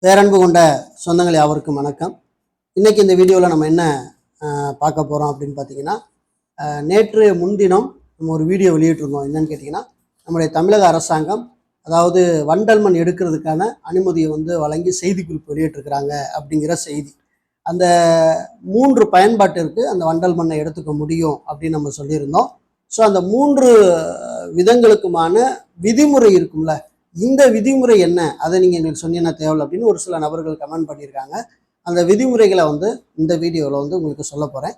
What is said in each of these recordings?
பேரன்பு கொண்ட சொந்தங்கள் யாவருக்கும் வணக்கம். இன்றைக்கி இந்த வீடியோவில் நம்ம என்ன பார்க்க போகிறோம் அப்படின்னு பார்த்தீங்கன்னா, நேற்று முன்தினம் நம்ம ஒரு வீடியோ வெளியிட்டிருந்தோம். என்னன்னு கேட்டிங்கன்னா, நம்முடைய தமிழக அரசாங்கம் அதாவது வண்டல் மண் எடுக்கிறதுக்கான அனுமதியை வழங்கி செய்திக்குறிப்பு வெளியிட்டிருக்கிறாங்க அப்படிங்கிற செய்தி. அந்த 3 பயன்பாட்டிற்கு அந்த வண்டல் மண்ணை எடுத்துக்க முடியும் அப்படின்னு நம்ம சொல்லியிருந்தோம். ஸோ அந்த 3 விதங்களுக்குமான விதிமுறை இருக்கும்ல, இந்த விதிமுறை என்ன, அதை நீங்கள் எங்களுக்கு சொன்னீங்கன்னா தேவை அப்படின்னு ஒரு சில நபர்கள் கமெண்ட் பண்ணியிருக்காங்க. அந்த விதிமுறைகளை இந்த வீடியோவில் உங்களுக்கு சொல்ல போகிறேன்.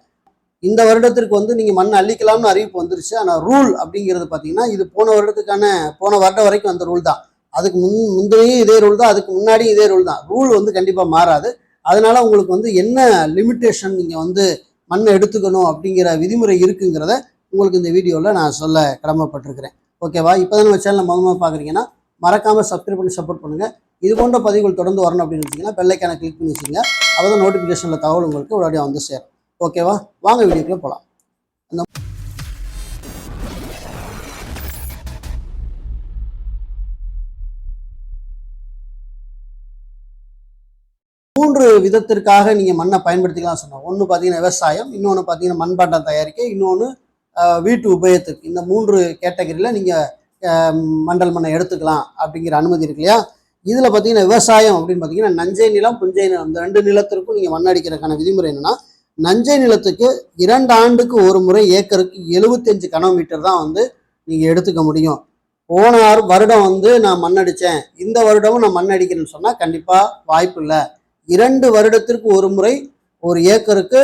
இந்த வருடத்திற்கு நீங்கள் மண் அள்ளிக்கலாம்னு அறிவிப்பு வந்துருச்சு. ஆனால் ரூல் அப்படிங்கிறது பார்த்தீங்கன்னா, இது போன வருடம் வரைக்கும் அந்த ரூல் தான். அதுக்கு முந்தையும் இதே ரூல் தான், அதுக்கு முன்னாடியும் இதே ரூல் தான். ரூல் கண்டிப்பாக மாறாது. அதனால உங்களுக்கு என்ன லிமிட்டேஷன் நீங்கள் மண்ணை எடுத்துக்கணும் அப்படிங்கிற விதிமுறை இருக்குங்கிறத உங்களுக்கு இந்த வீடியோவில் நான் சொல்ல கடமைப்பட்டிருக்கிறேன். ஓகேவா? இப்போ தான் நம்ம சேனலை முதல்ல பார்க்குறீங்கன்னா மறக்காமல் சப்ஸ்கிரைப் பண்ணி சப்போர்ட் பண்ணுங்கள். இது போன்ற பதிவுகள் தொடர்ந்து வரணும் அப்படின்னு வச்சிங்கன்னா பெல்லைக்கான கிளிக் பண்ணி வச்சுங்க. அப்போ தான் நோட்டிஃபிகேஷனில் தகவல் உங்களுக்கு உடனடியாக சேரும். ஓகேவா? வாங்க வீடியோக்குள்ளே போகலாம். அந்த 3 விதத்திற்காக நீங்கள் மண்ணை பயன்படுத்திக்கலாம் சொன்னோம். ஒன்று பார்த்தீங்கன்னா விவசாயம், இன்னொன்று பார்த்தீங்கன்னா மண்பாண்டம் தயாரிக்க, இன்னொன்று வீட்டு உபயோகத்துக்கு. இந்த 3 கேட்டகரியில் நீங்கள் மண்டல் மண்ணை எடுத்துக்கலாம் அப்படிங்கிற அனுமதி இருக்கு இல்லையா? இதில் பார்த்தீங்கன்னா விவசாயம் அப்படின்னு பார்த்தீங்கன்னா நஞ்சை நிலம், புஞ்சை நிலம், இந்த 2 நிலத்திற்கும் நீங்கள் மண் அடிக்கிறதுக்கான விதிமுறை என்னென்னா, நஞ்சை நிலத்துக்கு 2 ஆண்டுக்கு ஒரு முறை ஏக்கருக்கு 75 கனோமீட்டர் தான் நீங்கள் எடுத்துக்க முடியும். போன வருடம் நான் மண் அடித்தேன், இந்த வருடமும் நான் மண் அடிக்கிறேன்னு சொன்னால் கண்டிப்பாக வாய்ப்பு இல்லை. 2 வருடத்திற்கு ஒரு முறை ஒரு ஏக்கருக்கு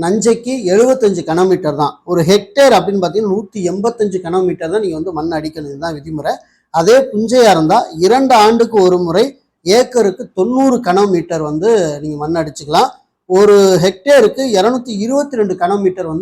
நஞ்சைக்கு 75 கனோமீட்டர் தான். ஒரு ஹெக்டேர் அப்படின்னு பார்த்தீங்கன்னா 185 கனோமீட்டர் தான் நீங்கள் மண் அடிக்கிறது தான் விதிமுறை. அதே புஞ்சையாக இருந்தால் 2 ஆண்டுக்கு ஒரு முறை ஏக்கருக்கு 90 கனோமீட்டர் நீங்கள் மண் அடிச்சுக்கலாம். ஒரு ஹெக்டேருக்கு 222 கனோமீட்டர்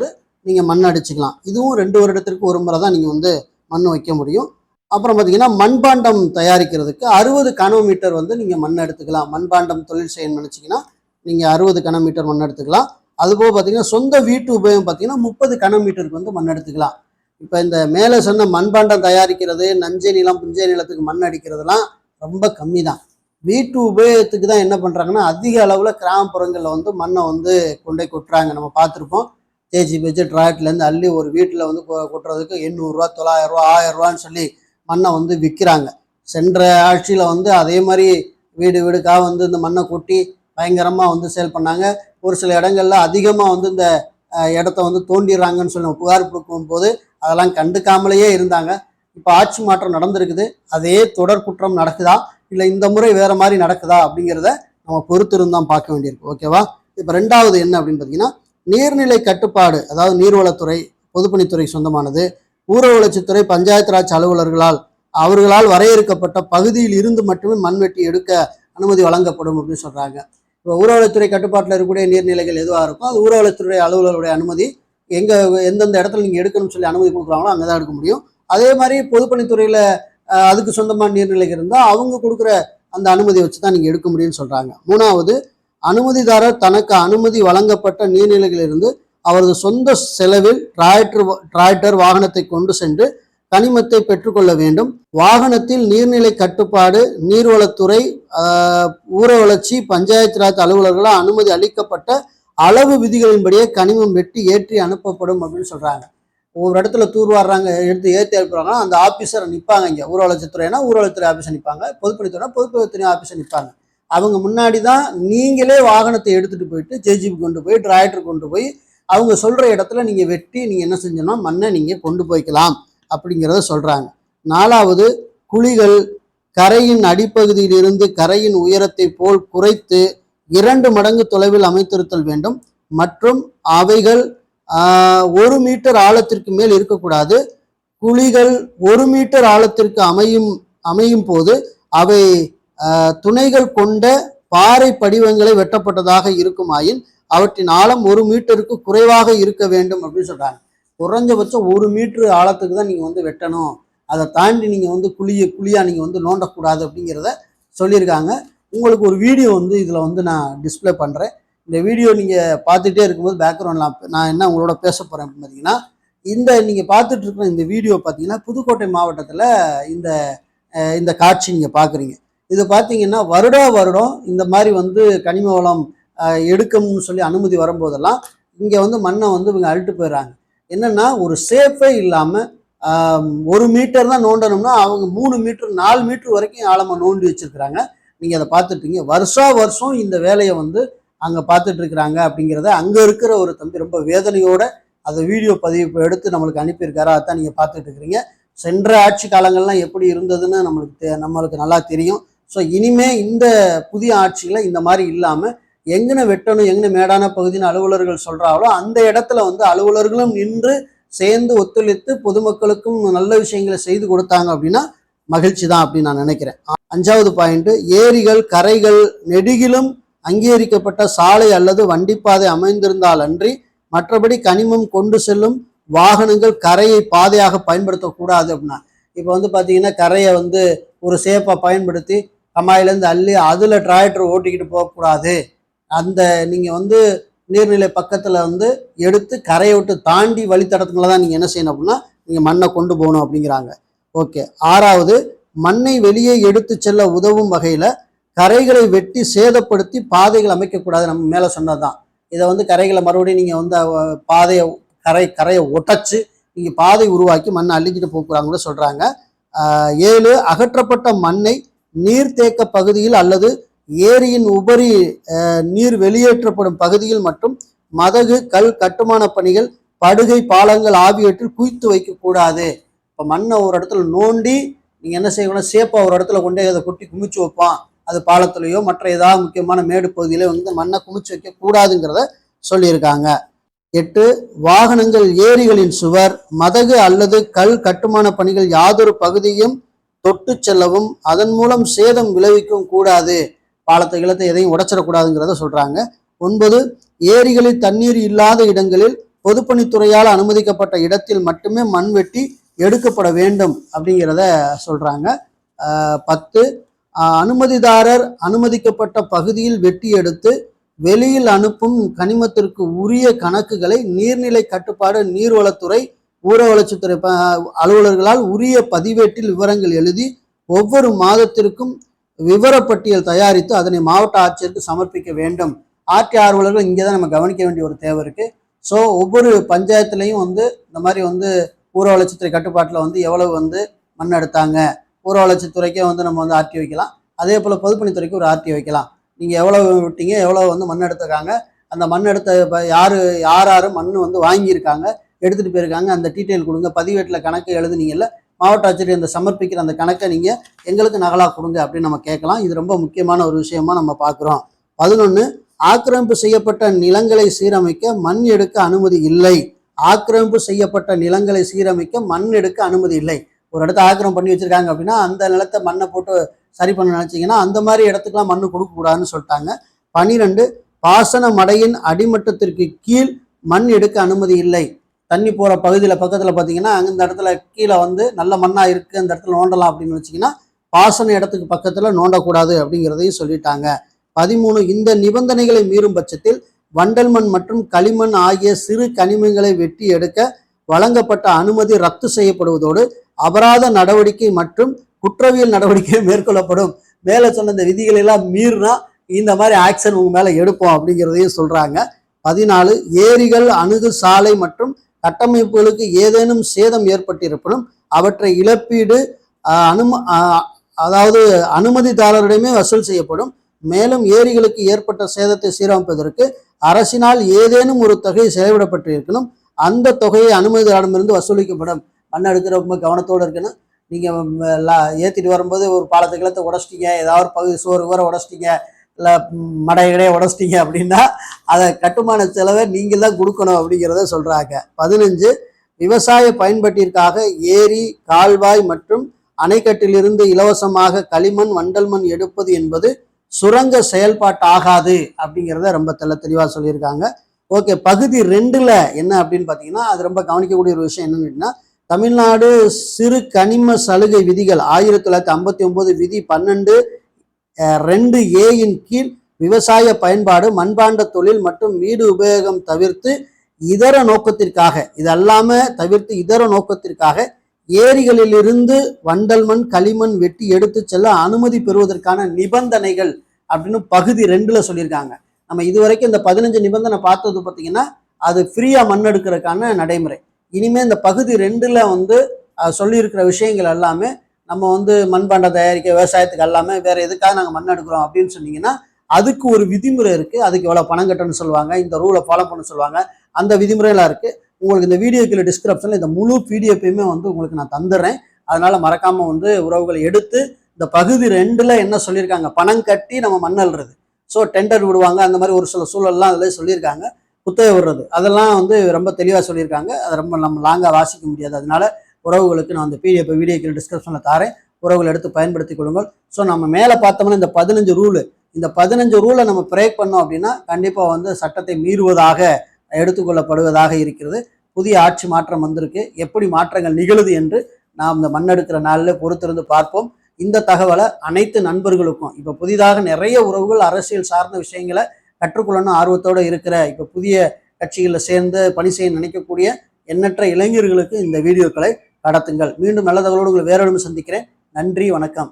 நீங்கள் மண் அடிச்சுக்கலாம். இதுவும் 2 வருடத்திற்கு ஒரு முறை தான் நீங்கள் மண் வைக்க முடியும். அப்புறம் பார்த்தீங்கன்னா மண்பாண்டம் தயாரிக்கிறதுக்கு 60 கனோமீட்டர் நீங்கள் மண் எடுத்துக்கலாம். மண்பாண்டம் தொழில் செய்யணும்னு நினச்சிங்கன்னா நீங்கள் 60 கனோமீட்டர் மண் எடுத்துக்கலாம். அதுபோக பார்த்தீங்கன்னா சொந்த வீட்டு உபயோகம் பார்த்தீங்கன்னா 30 கனோமீட்டருக்கு மண் எடுத்துக்கலாம். இப்போ இந்த மேலே சொன்ன மண்பாண்டம் தயாரிக்கிறது, நஞ்சை நிலம், புஞ்சை நிலத்துக்கு மண் அடிக்கிறதுலாம் ரொம்ப கம்மி தான். வீட்டு உபயோகத்துக்கு தான் என்ன பண்ணுறாங்கன்னா, அதிக அளவில் கிராமப்புறங்களில் மண்ணை கொண்டு கொட்டுறாங்க. நம்ம பார்த்துருப்போம். JCB டிராக்டர்லேருந்து அள்ளி ஒரு வீட்டில் கொட்டுறதுக்கு 800 ரூபா, 900 ரூபா, 1000 ரூபான்னு சொல்லி மண்ணை விற்கிறாங்க. சென்ற ஆட்சியில் அதே மாதிரி வீடு வீடுக்காக இந்த மண்ணை கொட்டி பயங்கரமாக சேல் பண்ணாங்க. ஒரு சில இடங்கள்ல அதிகமாக இந்த இடத்த தோண்டிடுறாங்கன்னு சொல்லி புகார் கொடுக்கும் போது அதெல்லாம் கண்டுக்காமலேயே இருந்தாங்க. இப்போ ஆட்சி மாற்றம் நடந்திருக்குது. அதே தொடர் குற்றம் நடக்குதா, இல்லை இந்த முறை வேற மாதிரி நடக்குதா அப்படிங்கிறத நம்ம பொறுத்திருந்தான் பார்க்க வேண்டியிருக்கு. ஓகேவா? இப்போ 2வது என்ன அப்படின்னு பார்த்தீங்கன்னா, நீர்நிலை கட்டுப்பாடு, அதாவது நீர்வளத்துறை பொதுப்பணித்துறை சொந்தமானது. ஊர வளர்ச்சித்துறை பஞ்சாயத்து ராஜ் அவர்களால் வரையறுக்கப்பட்ட பகுதியில் இருந்து மட்டுமே மண்வெட்டி எடுக்க அனுமதி வழங்கப்படும் அப்படின்னு சொல்றாங்க. இப்போ ஊரகத்துறை கட்டுப்பாட்டில் இருக்கக்கூடிய நீர்நிலைகள் எதுவாக இருக்கும், அது ஊரகத்துறை அலுவலருடைய அனுமதி எந்தெந்த இடத்துல நீங்கள் எடுக்கணும்னு சொல்லி அனுமதி கொடுக்குறாங்களோ அங்கே தான் எடுக்க முடியும். அதே மாதிரி பொதுப்பணித்துறையில் அதுக்கு சொந்தமான நீர்நிலைகள் இருந்தால் அவங்க கொடுக்குற அந்த அனுமதியை வச்சு தான் நீங்கள் எடுக்க முடியும்னு சொல்கிறாங்க. 3வது, அனுமதிதாரர் தனக்கு அனுமதி வழங்கப்பட்ட நீர்நிலைகளிலிருந்து அவரது சொந்த செலவில் டிராக்டர் வாகனத்தை கொண்டு சென்று கனிமத்தை பெற்றுக்கொள்ள வேண்டும். வாகனத்தில் நீர்நிலை கட்டுப்பாடு, நீர்வளத்துறை, ஊர வளர்ச்சி, பஞ்சாயத்து ராஜ் அலுவலர்களால் அனுமதி அளிக்கப்பட்ட அளவு விதிகளின்படியே கனிமம் வெட்டி ஏற்றி அனுப்பப்படும் அப்படின்னு சொல்றாங்க. ஒவ்வொரு இடத்துல தூர்வாடுறாங்க, எடுத்து ஏற்றி அனுப்புறாங்கன்னா அந்த ஆபீசர் நிற்பாங்க. இங்கே ஊர வளர்ச்சித்துறைனா ஊர வளர்ச்சித்துறை ஆபீஸர் நிற்பாங்க, பொதுப்பணித்துறைனா பொதுப்பணித்துறை ஆபீஸர் நிற்பாங்க. அவங்க முன்னாடி தான் நீங்களே வாகனத்தை எடுத்துட்டு போயிட்டு JCB கொண்டு போய் டிராக்டர் கொண்டு போய் அவங்க சொல்ற இடத்துல நீங்க வெட்டி நீங்க என்ன செஞ்சோம்னா மண்ணை நீங்க கொண்டு போய்க்கலாம் அப்படிங்கிறத சொல்றாங்க. 4வது, குழிகள் கரையின் அடிப்பகுதியிலிருந்து கரையின் உயரத்தை போல் குறைத்து 2 மடங்கு தொலைவில் அமைத்திருத்தல் வேண்டும் மற்றும் அவைகள் 1 மீட்டர் ஆழத்திற்கு மேல் இருக்கக்கூடாது. குழிகள் 1 மீட்டர் ஆழத்திற்கு அமையும் போது அவை துணைகள் கொண்ட பாறை படிவங்களை வெட்டப்பட்டதாக இருக்குமாயின் அவற்றின் ஆழம் 1 மீட்டருக்கு குறைவாக இருக்க வேண்டும் அப்படின்னு சொல்றாங்க. குறைஞ்சபட்சம் 1 மீட்டர் ஆழத்துக்கு தான் நீங்கள் வெட்டணும். அதை தாண்டி நீங்கள் குழியாக நீங்கள் நோண்டக்கூடாது அப்படிங்கிறத சொல்லியிருக்காங்க. உங்களுக்கு ஒரு வீடியோ இதில் நான் டிஸ்பிளே பண்ணுறேன். இந்த வீடியோ நீங்கள் பார்த்துட்டே இருக்கும்போது பேக்ரவுண்டில் நான் என்ன உங்களோட பேச போகிறேன் அப்படின்னு பார்த்தீங்கன்னா, நீங்கள் பார்த்துட்டு இருக்கிற இந்த வீடியோ பார்த்தீங்கன்னா புதுக்கோட்டை மாவட்டத்தில் இந்த காட்சி நீங்கள் பார்க்குறீங்க. இது பார்த்தீங்கன்னா வருடம் இந்த மாதிரி வந்து கனிம வளம் எடுக்கணும்னு சொல்லி அனுமதி வரும்போதெல்லாம் இங்கே வந்து மண்ணை வந்து இவங்க அழுட்டு போயிடுறாங்க. என்னன்னா ஒரு சேஃபே இல்லாமல் 1 மீட்டர் தான் நோண்டணும்னா அவங்க 3 மீட்டர் 4 மீட்டர் வரைக்கும் ஆழமாக நோண்டி வச்சிருக்கிறாங்க. நீங்கள் அதை பார்த்துட்டீங்க. வருஷம் இந்த வேலையை வந்து அங்கே பார்த்துட்டு இருக்கிறாங்க அப்படிங்கிறத அங்கே இருக்கிற ஒரு தம்பி ரொம்ப வேதனையோட அதை வீடியோ பதிவு எடுத்து நம்மளுக்கு அனுப்பியிருக்காரு. அதான் நீங்கள் பார்த்துட்டு இருக்கிறீங்க. சென்ற ஆட்சி காலங்கள்லாம் எப்படி இருந்ததுன்னு நம்மளுக்கு நல்லா தெரியும். ஸோ இனிமே இந்த புதிய ஆட்சியில் இந்த மாதிரி இல்லாமல் எங்கன வெட்டணும் எங்கன மேடான பகுதின்னு அலுவலர்கள் சொல்கிறாங்களோ அந்த இடத்துல வந்து அலுவலர்களும் நின்று சேர்ந்து ஒத்துழைத்து பொதுமக்களுக்கும் நல்ல விஷயங்களை செய்து கொடுத்தாங்க அப்படின்னா மகிழ்ச்சி தான் அப்படின்னு நான் நினைக்கிறேன். 5வது பாயிண்ட், ஏரிகள் கரைகள் நெடுகிலும் அங்கீகரிக்கப்பட்ட சாலை அல்லது வண்டிப்பாதை அமைந்திருந்தால் அன்றி மற்றபடி கனிமம் கொண்டு செல்லும் வாகனங்கள் கரையை பாதையாக பயன்படுத்தக்கூடாது அப்படின்னா, இப்போ வந்து பார்த்தீங்கன்னா கரையை வந்து ஒரு சேஃபாக பயன்படுத்தி கம்மாயிலேருந்து அள்ளி அதில் டிராக்டர் ஓட்டிக்கிட்டு போகக்கூடாது. அந்த நீங்கள் வந்து நீர்நிலை பக்கத்தில் வந்து எடுத்து கரையை விட்டு தாண்டி வழித்தடத்துக்குள்ள தான் நீங்கள் என்ன செய்யணும் அப்படின்னா நீங்கள் மண்ணை கொண்டு போகணும் அப்படிங்கிறாங்க. ஓகே. 6வது, மண்ணை வெளியே எடுத்து செல்ல உதவும் வகையில் கரைகளை வெட்டி சேதப்படுத்தி பாதைகள் அமைக்கக்கூடாது. நம்ம மேலே சொன்னதுதான். இதை வந்து கரைகளை மறுபடியும் நீங்கள் வந்து பாதையை கரையை ஒட்டச்சு நீங்கள் பாதை உருவாக்கி மண்ணை அள்ளிக்கிட்டு போக்குறாங்களோ சொல்கிறாங்க. 7, அகற்றப்பட்ட மண்ணை நீர்த்தேக்க பகுதியில் அல்லது ஏரியின் உபரி நீர் வெளியேற்றப்படும் பகுதியில் மற்றும் மதகு கல் கட்டுமான பணிகள் படுகை பாலங்கள் ஆகியவற்றில் குவித்து வைக்கக்கூடாது. இப்போ மண்ணை ஒரு இடத்துல நோண்டி நீங்கள் என்ன செய்யணும், சேப்பாக ஒரு இடத்துல கொண்டே அதை கொட்டி குமிச்சு வைப்பான். அது பாலத்திலேயோ மற்ற ஏதாவது முக்கியமான மேடு பகுதியிலே வந்து மண்ணை குமிச்சு வைக்கக்கூடாதுங்கிறத சொல்லியிருக்காங்க. 8, வாகனங்கள் ஏரிகளின் சுவர் மதகு அல்லது கல் கட்டுமான பணிகள் யாதொரு பகுதியும் தொட்டு செல்லவும் அதன் மூலம் சேதம் விளைவிக்கவும் கூடாது. பாலத்தை கிளத்தை எதையும் உடைச்சிடக்கூடாதுங்கிறத சொல்றாங்க. 9, ஏரிகளில் தண்ணீர் இல்லாத இடங்களில் பொதுப்பணித்துறையால் அனுமதிக்கப்பட்ட இடத்தில் மட்டுமே மண் வெட்டி எடுக்கப்பட வேண்டும் அப்படிங்கிறத சொல்றாங்க. 10, அனுமதிதாரர் அனுமதிக்கப்பட்ட பகுதியில் வெட்டி எடுத்து வெளியில் அனுப்பும் கனிமத்திற்கு உரிய கணக்குகளை நீர்நிலை கட்டுப்பாடு நீர்வளத்துறை ஊர வளர்ச்சித்துறை அலுவலர்களால் உரிய பதிவேட்டில் விவரங்கள் எழுதி ஒவ்வொரு மாதத்திற்கும் விவரப்பட்டியல் தயாரித்து அதனை மாவட்ட ஆட்சியருக்கு சமர்ப்பிக்க வேண்டும். ஆர்டி ஆர்வலர்கள் இங்கே தான் நம்ம கவனிக்க வேண்டிய ஒரு தேவை இருக்கு. ஸோ ஒவ்வொரு பஞ்சாயத்துலையும் வந்து இந்த மாதிரி வந்து ஊர வளர்ச்சித்துறை கட்டுப்பாட்டில் வந்து எவ்வளவு வந்து மண் எடுத்தாங்க, ஊர வளர்ச்சித்துறைக்கே வந்து நம்ம வந்து ஆர்டி வைக்கலாம். அதே போல் பொதுப்பணித்துறைக்கு ஒரு ஆர்டி வைக்கலாம். நீங்கள் எவ்வளோ விட்டீங்க, எவ்வளோ வந்து மண் எடுத்துருக்காங்க, அந்த மண் எடுத்த யார் மண் வந்து வாங்கியிருக்காங்க, எடுத்துகிட்டு போயிருக்காங்க, அந்த டீட்டெயில் கொடுங்க. பதிவேட்டில் கணக்கு எழுதுனீங்கல்ல, மாவட்ட ஆட்சியர் அந்த சமர்ப்பிக்கிற அந்த கணக்கை நீங்கள் எங்களுக்கு நகலாக கொடுங்க அப்படின்னு நம்ம கேட்கலாம். இது ரொம்ப முக்கியமான ஒரு விஷயமா நம்ம பார்க்குறோம். 11, ஆக்கிரமிப்பு செய்யப்பட்ட நிலங்களை சீரமைக்க மண் எடுக்க அனுமதி இல்லை. ஆக்கிரமிப்பு செய்யப்பட்ட நிலங்களை சீரமைக்க மண் எடுக்க அனுமதி இல்லை. ஒரு இடத்த ஆக்கிரமம் பண்ணி வச்சிருக்காங்க அப்படின்னா அந்த நிலத்தை மண்ணை போட்டு சரி பண்ண நினைச்சிங்கன்னா அந்த மாதிரி இடத்துக்குலாம் மண்ணு கொடுக்கக்கூடாதுன்னு சொல்லிட்டாங்க. 12, பாசன மடையின் அடிமட்டத்திற்கு கீழ் மண் எடுக்க அனுமதி இல்லை. தண்ணி போகிற பகுதியில் பக்கத்தில் பார்த்தீங்கன்னா அந்த இடத்துல கீழே வந்து நல்ல மண்ணாக இருக்குது, அந்த இடத்துல நோண்டலாம் அப்படின்னு வச்சிங்கன்னா பாசன இடத்துக்கு பக்கத்தில் நோண்டக்கூடாது அப்படிங்கிறதையும் சொல்லிட்டாங்க. 13, இந்த நிபந்தனைகளை மீறும் பட்சத்தில் வண்டல் மண் மற்றும் களிமண் ஆகிய சிறு கனிமங்களை வெட்டி எடுக்க வழங்கப்பட்ட அனுமதி ரத்து செய்யப்படுவதோடு அபராத நடவடிக்கை மற்றும் குற்றவியல் நடவடிக்கை மேற்கொள்ளப்படும். மேலே சொன்ன இந்த விதிகள் எல்லாம் மீறினா இந்த மாதிரி ஆக்ஷன் உங்க மேலே எடுப்போம் அப்படிங்கிறதையும் சொல்றாங்க. 14, ஏரிகள் அணுகு சாலை மற்றும் கட்டமைப்புகளுக்கு ஏதேனும் சேதம் ஏற்பட்டிருப்பினும் அவற்றை இழப்பீடு அதாவது அனுமதிதாரரிடமே வசூல் செய்யப்படும். மேலும் ஏரிகளுக்கு ஏற்பட்ட சேதத்தை சீரமைப்பதற்கு அரசினால் ஏதேனும் ஒரு தொகை செலவிடப்பட்டிருக்கணும். அந்த தொகையை அனுமதிதாரிடமிருந்து வசூலிக்கப்படும். மண் எடுக்கிற ரொம்ப கவனத்தோடு இருக்கணும். நீங்கள் ஏற்றிட்டு வரும்போது ஒரு பாலத்தை கிளத்தை உடச்சிட்டீங்க, ஏதாவது பகுதி சோறு ஊற உடச்சிட்டீங்க, இல்லை மடையடையே உடச்சிட்டீங்க அப்படின்னா அதை கட்டுமான செலவை நீங்கள் தான் கொடுக்கணும் அப்படிங்கிறத சொல்கிறாங்க. 15, விவசாய பயன்பாட்டிற்காக ஏரி கால்வாய் மற்றும் அணைக்கட்டிலிருந்து இலவசமாக களிமண் வண்டல் மண் எடுப்பது என்பது சுரங்க செயல்பாட்டு ஆகாது அப்படிங்கிறத ரொம்ப தெளிவாக சொல்லியிருக்காங்க. ஓகே. பகுதி 2ல் என்ன அப்படின்னு பார்த்தீங்கன்னா அது ரொம்ப கவனிக்கக்கூடிய ஒரு விஷயம் என்னன்னா, தமிழ்நாடு சிறு கனிம சலுகை விதிகள் 1959 விதி 12(2)(a)ன் கீழ் விவசாய பயன்பாடு மண்பாண்ட தொழில் மற்றும் வீடு உபயோகம் தவிர்த்து இதர நோக்கத்திற்காக, இது அல்லாம தவிர்த்து இதர நோக்கத்திற்காக ஏரிகளிலிருந்து வண்டல் மண் களிமண் வெட்டி எடுத்து செல்ல அனுமதி பெறுவதற்கான நிபந்தனைகள் அப்படின்னு பகுதி 2ல சொல்லியிருக்காங்க. நம்ம இதுவரைக்கும் இந்த 15 நிபந்தனை பார்த்தது பார்த்தீங்கன்னா அது ஃப்ரீயா மண் எடுக்கிறதுக்கான நடைமுறை. இனிமே இந்த பகுதி 2ல வந்து சொல்லியிருக்கிற விஷயங்கள் எல்லாமே நம்ம வந்து மண்பாண்டம் தயாரிக்க விவசாயத்துக்கு எல்லாமே வேற எதுக்காக நாங்கள் மண் எடுக்கிறோம் அப்படின்னு சொன்னீங்கன்னா அதுக்கு ஒரு விதிமுறை இருக்கு. அதுக்கு எவ்வளவு பணம் கட்டணும்னு சொல்லுவாங்க, இந்த ரூலை ஃபாலோ பண்ண சொல்லுவாங்க. அந்த விதிமுறையெல்லாம் இருக்கு. உங்களுக்கு இந்த வீடியோ கீழே டிஸ்கிரிப்ஷன்ல இந்த முழு பிடிஎஃப்பையுமே வந்து உங்களுக்கு நான் தந்துடுறேன். அதனால மறக்காம வந்து உறவுகளை எடுத்து இந்த பகுதி 2ல என்ன சொல்லியிருக்காங்க, பணம் கட்டி நம்ம மண் அள்ளுறது, ஸோ டெண்டர் விடுவாங்க, அந்த மாதிரி ஒரு சில சூழல்லாம் அதில் சொல்லியிருக்காங்க. குத்தகை விடுறது அதெல்லாம் வந்து ரொம்ப தெளிவாக சொல்லியிருக்காங்க. அதை ரொம்ப நம்ம லாங்காக வாசிக்க முடியாது. அதனால உறவுகளுக்கு நான் அந்த பிடிஎஃப் வீடியோ கீழே டிஸ்கிரிப்ஷனில் தாரேன். உறவுகள் எடுத்து பயன்படுத்திக் கொள்ளுங்கள். ஸோ நம்ம மேலே பார்த்தோம்னா இந்த 15 ரூலு, இந்த 15 ரூலை நம்ம பிரேக் பண்ணோம் அப்படின்னா கண்டிப்பாக வந்து சட்டத்தை மீறுவதாக எடுத்துக்கொள்ளப்படுவதாக இருக்கிறது. புதிய ஆட்சி மாற்றம் வந்திருக்கு. எப்படி மாற்றங்கள் நிகழுது என்று நாம் இந்த மண்ணெடுக்கிற நாளில் பொறுத்திருந்து பார்ப்போம். இந்த தகவலை அனைத்து நண்பர்களுக்கும், இப்போ புதிதாக நிறைய உறவுகள் அரசியல் சார்ந்த விஷயங்களை கற்றுக்கொள்ளணும் ஆர்வத்தோடு இருக்கிற, இப்போ புதிய கட்சிகளில் சேர்ந்து பணி செய்ய நினைக்கக்கூடிய எண்ணற்ற இளைஞர்களுக்கு இந்த வீடியோக்களை கடத்துங்கள். மீண்டும் நல்ல தகவலோடு உங்களை வேறொரு சந்திக்கிறேன். நன்றி, வணக்கம்.